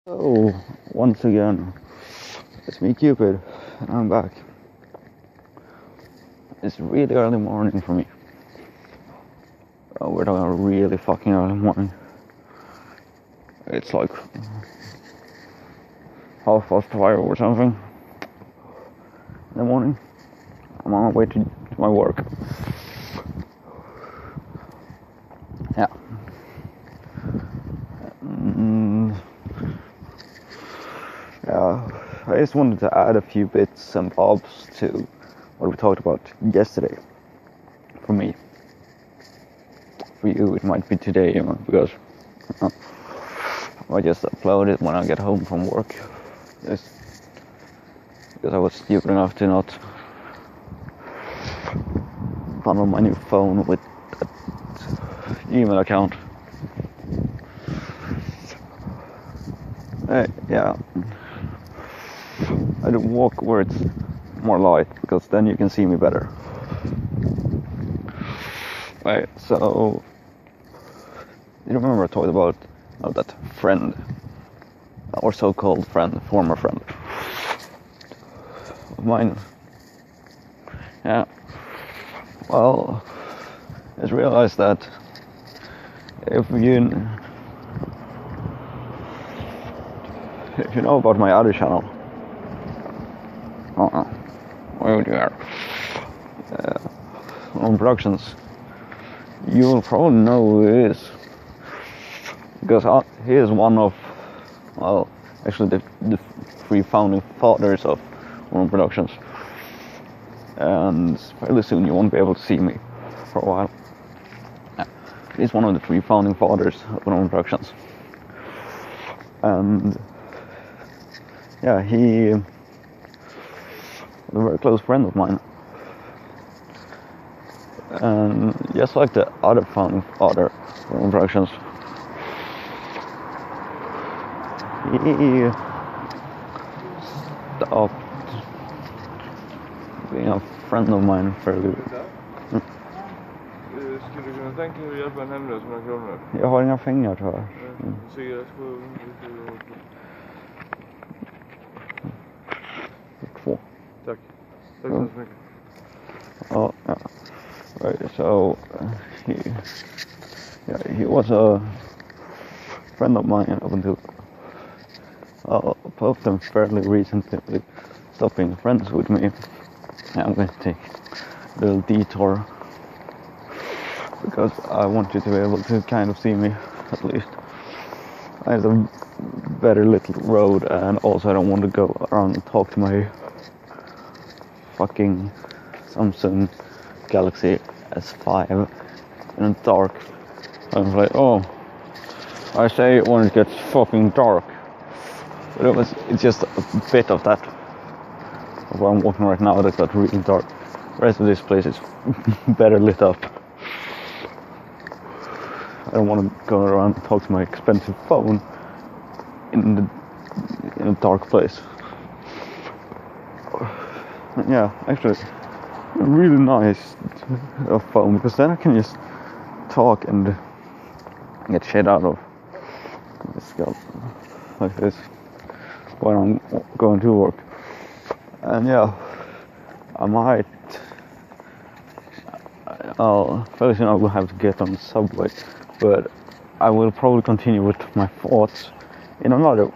Oh, once again, it's me, Cupid, and I'm back. It's really early morning for me. We're talking a really fucking early morning. It's like 5:30 or something in the morning. I'm on my way to my work. Yeah. I just wanted to add a few bits and bobs to what we talked about yesterday. For me. For you, it might be today, because I just upload it when I get home from work. Just because I was stupid enough to not bundle my new phone with a email account. Yeah. I do walk where it's more light, because then you can see me better. Right, so you remember I talked about that friend, or so-called friend, former friend of mine. Yeah. Well, I just realized that if you know about my other channel, where would you are? On Productions, you will probably know who he is, because he is one of, well, actually the three founding fathers of Own Productions, and fairly soon you won't be able to see me for a while. Yeah. He's one of the three founding fathers of Own Productions, and yeah, he was a very close friend of mine. And just like the other founding father of Own Productions, he stopped being a friend of mine fairly. Skulle du kunna tänka dig att hjälpa en hemlös med några kronor? Jag har inga pengar tyvärr. Cigarett på 2. Tack. Tack så mycket. Oh, yeah. Right, so he was a friend of mine up until both of them fairly recently stopped being friends with me. I'm going to take a little detour because I want you to be able to kind of see me at least. It's a very little road, and also I don't want to go around and talk to my fucking Samsung Galaxy S5 in the dark. I was like, oh, I say it when it gets fucking dark, but it's just a bit of that. Where I'm walking right now, that got really dark. The rest of this place is better lit up. I don't want to go around and talk to my expensive phone in a dark place. Yeah, actually, really nice phone, because then I can just talk and get shit out of this guy like this when I'm going to work. And yeah, I might. Fairly soon I will have to get on the subway, but I will probably continue with my thoughts in another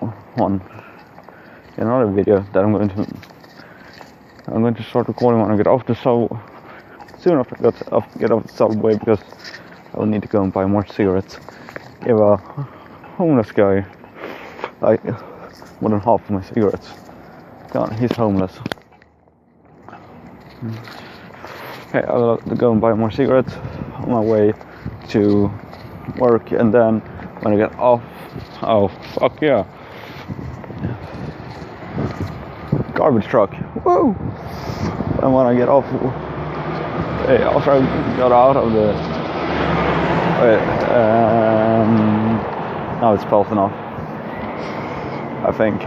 video that I'm going to start recording when I get off the soon after I get off the subway, because I will need to go and buy more cigarettes. Give a homeless guy like more than half of my cigarettes. God, he's homeless. Okay, I'll go and buy more cigarettes on my way to work, and then when I get off, oh fuck yeah, garbage truck, woo! And when I get off, after I got out of the, now it's close enough, I think,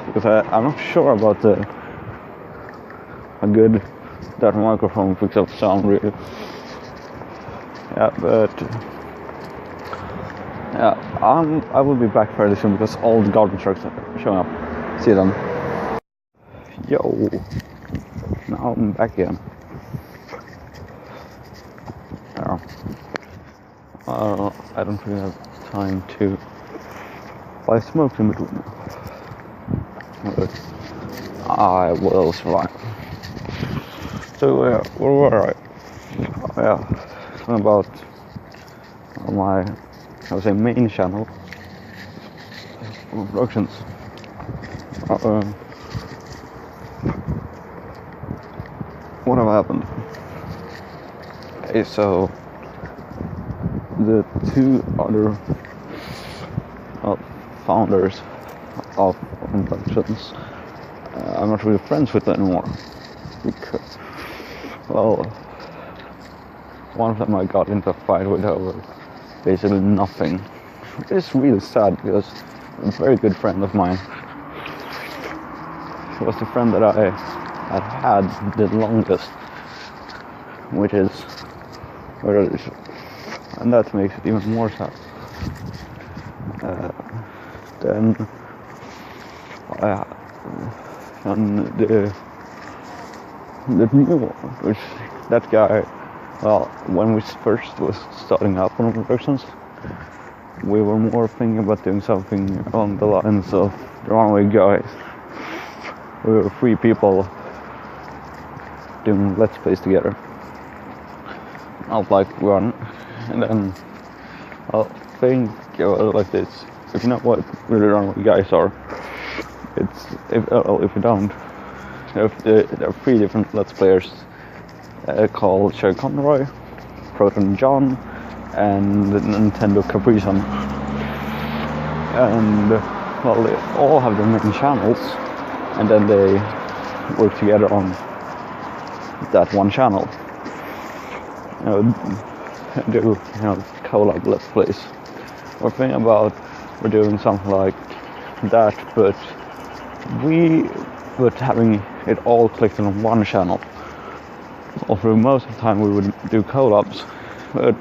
because I'm not sure about how good that microphone picks up sound really. Yeah, but yeah. I will be back fairly soon because all the garden trucks are showing up. See them. Yo, now I'm back again. I don't really have time to buy smokes in between. But I will survive. So yeah, where were I? Yeah, about my, I would say, main channel productions. What have happened? Okay, so the two other founders of productions, I'm not really friends with anymore because, well, one of them I got into a fight with over basically nothing. It's really sad because a very good friend of mine. She was the friend that I had the longest, which is, and that makes it even more sad. Then and the new one, which that guy, well, when we first was starting up on productions, we were more thinking about doing something along the lines of the Runaway Guys. We were 3 people doing Let's Plays together. Not like one, and then I'll think about it like this. If you know what really Runaway Guys are, it's if you don't, there are 3 different Let's Players called Sherry Conroy, Proton John, and Nintendo Capri Sun. And well, they all have their main channels, and then they work together on that one channel. Do collab Let's Plays. We're thinking about we're doing something like that, but having it all collected on one channel. Although most of the time we would do collabs, but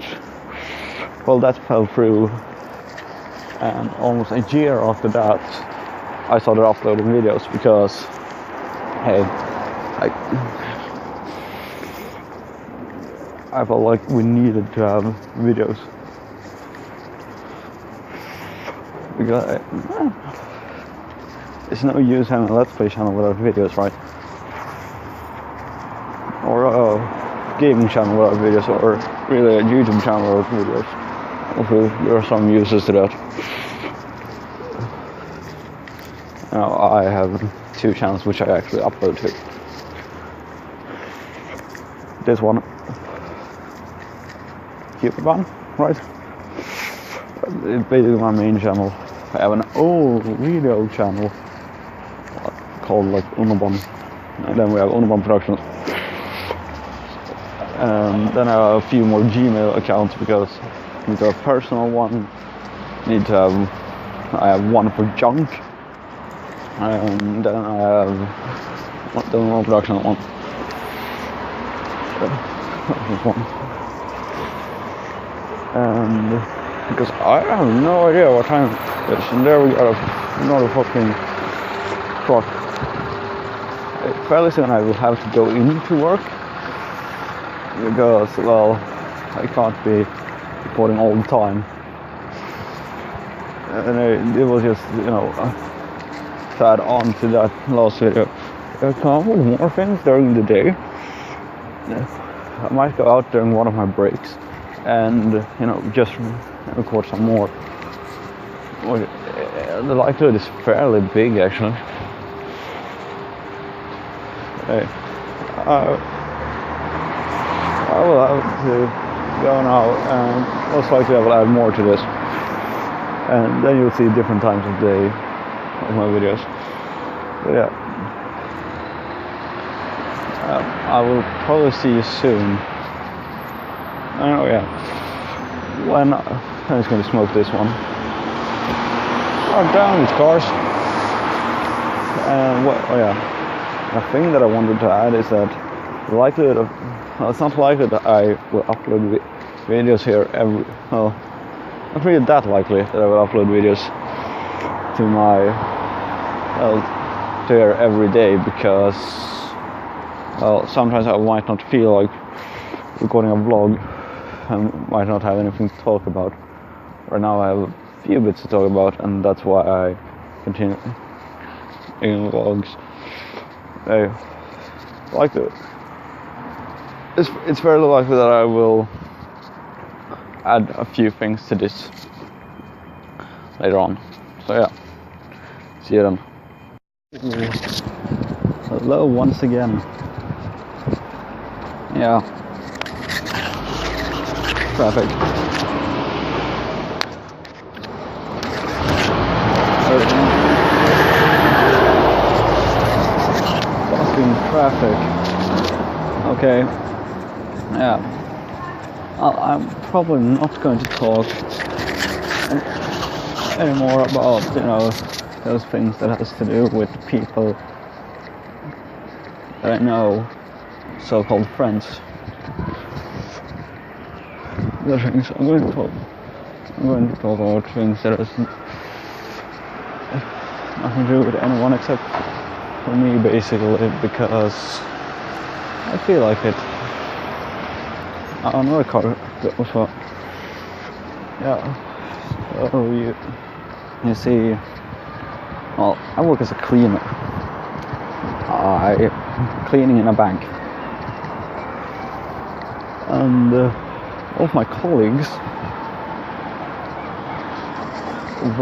well, that fell through, and almost a year after that I started uploading videos because, hey, I felt like we needed to have videos because it's no use having a Let's Play channel without videos, right? Or a gaming channel without videos, or really a YouTube channel without videos. Although there are some uses to that. Now I have 2 channels which I actually upload to. This one, Cupid one, right? It's basically my main channel. I have an old video channel called like Unobon, and then we have Unobon Productions. And then I have a few more Gmail accounts because with a personal one, I have one for junk, and then I have the Unobon Production one. And because I have no idea what time it is, and there we got another fucking truck. Fairly soon I will have to go into work because, well, I can't be recording all the time. And it was just, to add on to that last video, a couple more things during the day. I might go out during one of my breaks and, just record some more. The likelihood is fairly big, actually. I will have to go now, and most likely I will add more to this. And then you'll see different times of day of my videos. But yeah. I will probably see you soon. Oh yeah. When I'm just going to smoke this one. Oh, down these cars. And oh yeah. A thing that I wanted to add is that the likelihood of, it's not likely that I will upload videos here not really that likely that I will upload videos to my there every day, because sometimes I might not feel like recording a vlog and might not have anything to talk about. Right now I have a few bits to talk about, and that's why I continue in vlogs. I like it. It's very likely that I will add a few things to this later on. So yeah, see you then. Hello once again. Yeah. Traffic. Fucking traffic. Okay. Yeah. I'm probably not going to talk anymore about, those things that has to do with people that I know, so-called friends. The things I'm going to talk about things that has nothing to do with anyone except for me, basically, because I feel like it. Another car goes up. Yeah. So you see, well, I work as a cleaner. I'm cleaning in a bank, and all of my colleagues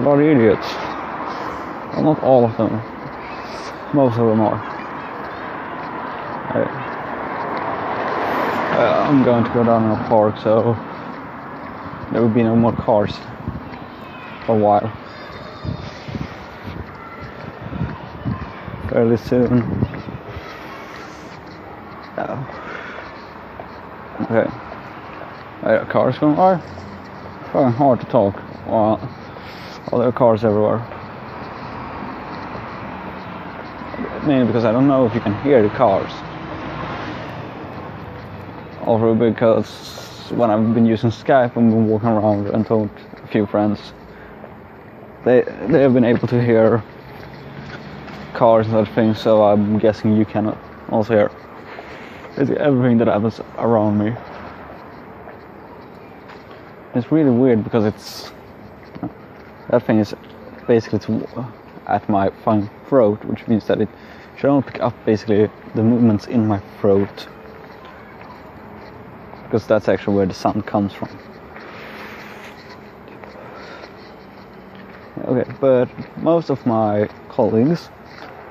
are idiots. Well, not all of them. Most of them are. I'm going to go down in a park, so there will be no more cars for a while. Fairly soon. Okay. Cars going by. Fucking hard to talk. Well, there are cars everywhere. Mainly because I don't know if you can hear the cars. Also because when I've been using Skype, I've been walking around and told a few friends, they have been able to hear cars and other things, so I'm guessing you can also hear basically everything that happens around me. It's really weird because that thing is basically at my fucking throat, which means that it should only pick up basically the movements in my throat, because that's actually where the sound comes from. Okay, but most of my colleagues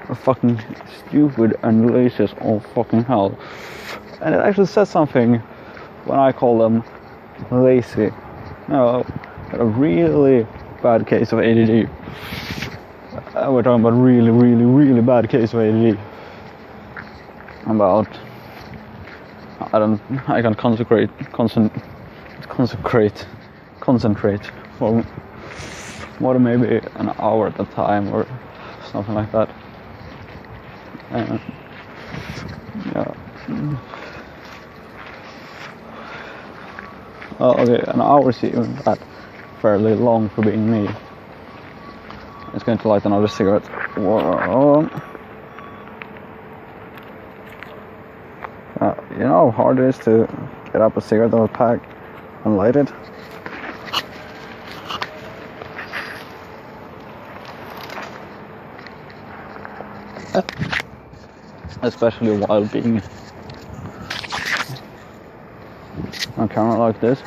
are fucking stupid and lazy as all fucking hell. And it actually says something when I call them lazy. No, a really bad case of ADD. We're talking about really, really, really bad case of ADD. About I can concentrate for more than maybe an hour at a time or something like that. And yeah. Oh, okay, an hour is even that fairly long for being me. It's going to light another cigarette. Whoa. You know how hard it is to get up a cigarette out of a pack and light it? Especially while being on camera like this.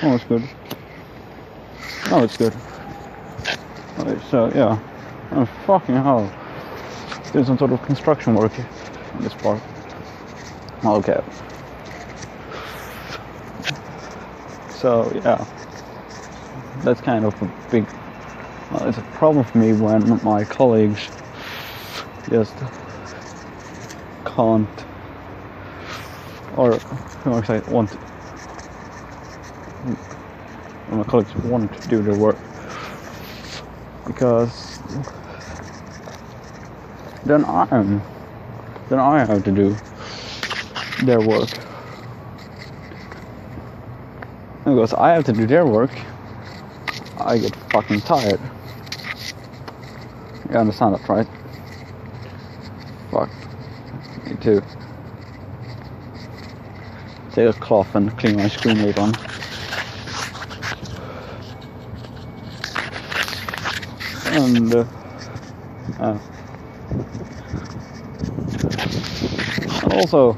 Oh, it's good. Oh, it's good. Okay, so yeah. Oh, fucking hell. Doing some sort of construction work in this part. Okay. So yeah, that's kind of a big. Well, it's a problem for me when my colleagues just can't, or when my colleagues want to do their work, because then I have to do their work. And because I have to do their work, I get fucking tired. You understand that, right? Fuck. Me too. Take a cloth and clean my screen later on. And also,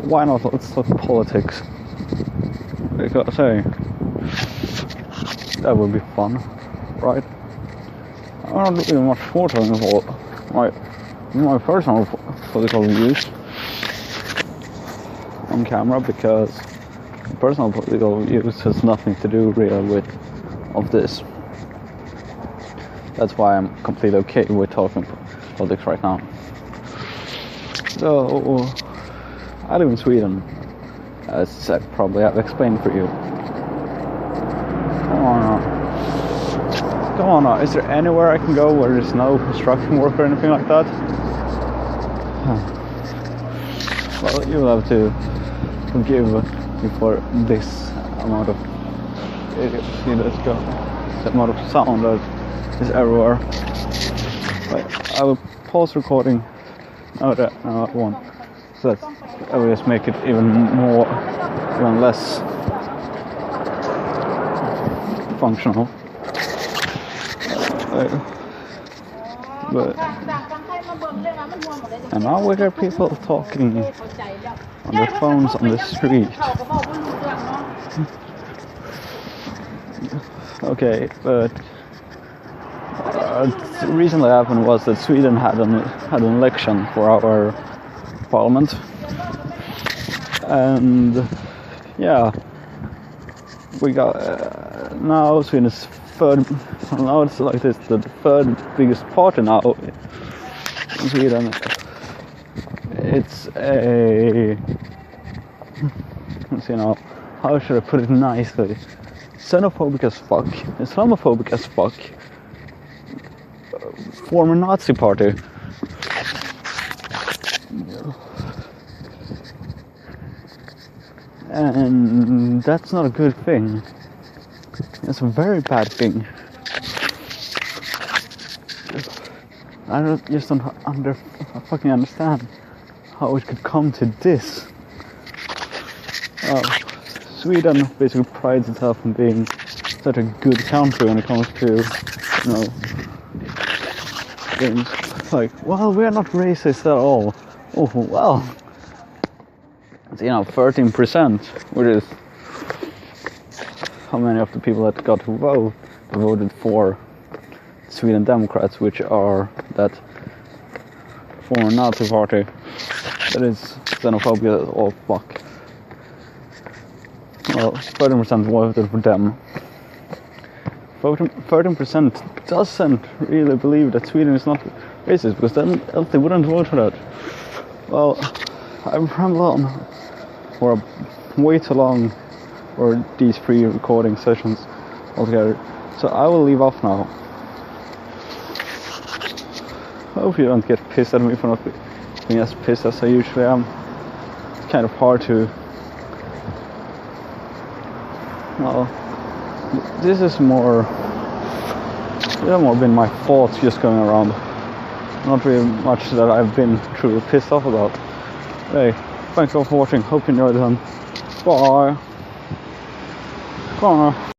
why not? Let's talk politics. Because hey, that would be fun, right? I'm not really much for talking about my personal political views on camera, because personal political views has nothing to do really with this. That's why I'm completely okay with talking politics right now. So, I live in Sweden, as I probably have explained for you. Come on, is there anywhere I can go where there's no construction work or anything like that? Well, you'll have to forgive me for this amount of the amount of sound that is everywhere. But I will pause recording now that I want, so that I will just make it even less functional. And now we hear people talking on their phones on the street. Okay, but recently happened was that Sweden had an election for our parliament, and yeah, we got now Sweden's third. Now it's like this: the third biggest party now in Sweden. It's a, let's see now, how should I put it nicely? Xenophobic as fuck, Islamophobic as fuck, former Nazi party. And that's not a good thing. It's a very bad thing. I just don't fucking understand how it could come to this. Sweden basically prides itself on being such a good country when it comes to, things like, well, we're not racist at all. Oh, well, it's, 13%, which is how many of the people that got to vote voted for Sweden Democrats, which are that former Nazi party that is xenophobia. Oh fuck. Well, 13% voted for them. 13% doesn't really believe that Sweden is not racist, because then else they wouldn't vote for that. Well, I've rambled on for way too long for these 3 recording sessions altogether, so I will leave off now. I hope you don't get pissed at me for not being as pissed as I usually am. It's kind of hard to... Well, this is more been my thoughts just going around. Not really much that I've been truly pissed off about. Hey, thanks all for watching. Hope you enjoyed it. Bye. Bye.